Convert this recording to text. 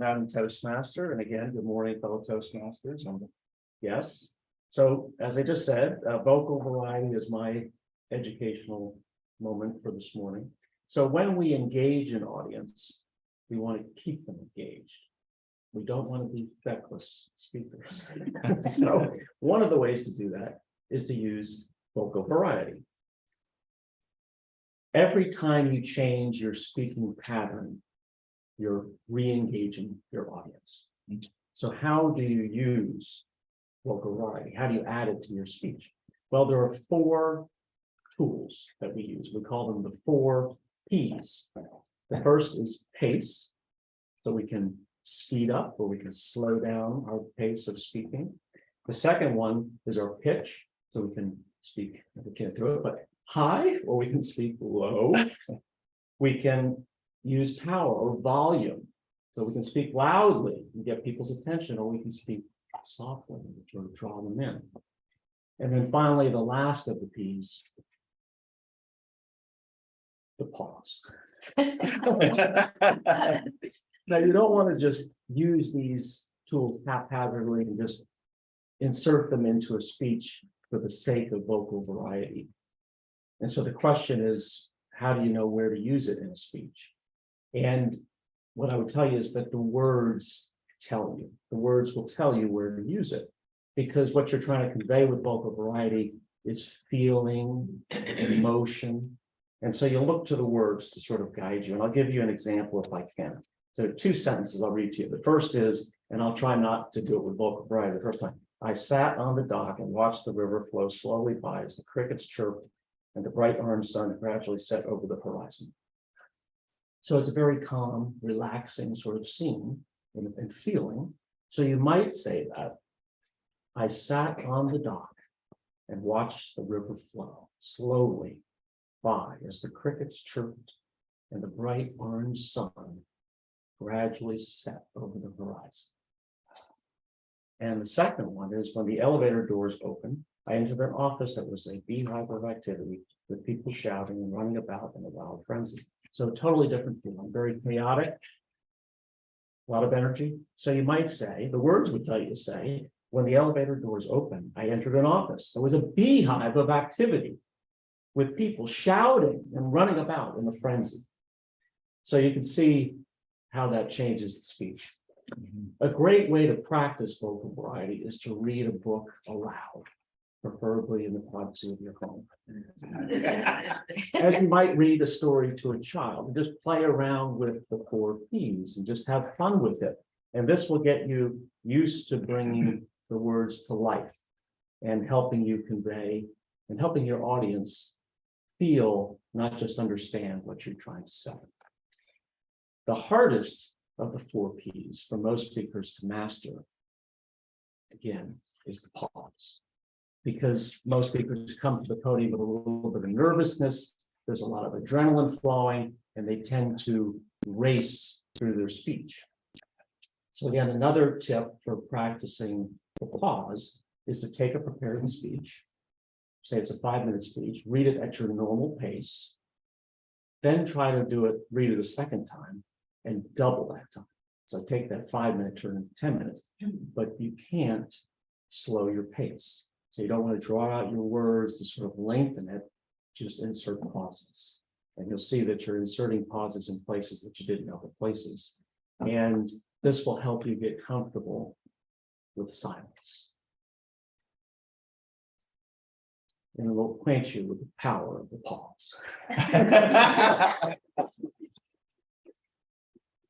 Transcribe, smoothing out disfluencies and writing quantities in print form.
I'm Toastmaster, and again, good morning, fellow Toastmasters. Yes. So, as I just said, vocal variety is my educational moment for this morning. So, when we engage an audience, we want to keep them engaged. We don't want to be feckless speakers. So, one of the ways to do that is to use vocal variety. Every time you change your speaking pattern, you're re-engaging your audience. So how do you use vocal variety? How do you add it to your speech? Well, there are 4 tools that we use. We call them the 4 Ps. The first is pace. So we can speed up or we can slow down our pace of speaking. The second one is our pitch. So we can speak, we can't do it, but high, or we can speak low. We can use power or volume. So we can speak loudly and get people's attention, or we can speak softly to draw them in. And then finally, the last of the P's, the pause. Now, you don't want to just use these tools haphazardly and just insert them into a speech for the sake of vocal variety. And so the question is, how do you know where to use it in a speech? And what I would tell you is that the words tell you. The words will tell you where to use it, because what you're trying to convey with vocal variety is feeling, emotion. And so you look to the words to sort of guide you. And I'll give you an example if I can. So 2 sentences I'll read to you. The first is, and I'll try not to do it with vocal variety the first time. I sat on the dock and watched the river flow slowly by as the crickets chirped and the bright orange sun gradually set over the horizon. So it's a very calm, relaxing sort of scene and feeling. So you might say that I sat on the dock and watched the river flow slowly by as the crickets chirped and the bright orange sun gradually set over the horizon. And the second one is, when the elevator doors opened, I entered an office that was a beehive of activity with people shouting and running about in a wild frenzy. So totally different feeling, very chaotic, a lot of energy. So you might say, the words would tell you to say, when the elevator doors opened, I entered an office. There was a beehive of activity with people shouting and running about in a frenzy. So you can see how that changes the speech. A great way to practice vocal variety is to read a book aloud, preferably in the privacy of your home. As you might read a story to a child, just play around with the 4 Ps and just have fun with it. And this will get you used to bringing the words to life and helping you convey and helping your audience feel, not just understand what you're trying to say. The hardest of the 4 Ps for most speakers to master, again, is the pause. Because most speakers come to the podium with a little bit of nervousness, there's a lot of adrenaline flowing, and they tend to race through their speech. So again, another tip for practicing the pause is to take a prepared speech, say it's a 5-minute speech, read it at your normal pace, then try to read it a second time, and double that time. So take that 5-minute turn into 10 minutes, but you can't slow your pace. So you don't want to draw out your words to sort of lengthen it, just insert pauses. And you'll see that you're inserting pauses in places that you didn't know were places. And this will help you get comfortable with silence. And it will acquaint you with the power of the pause.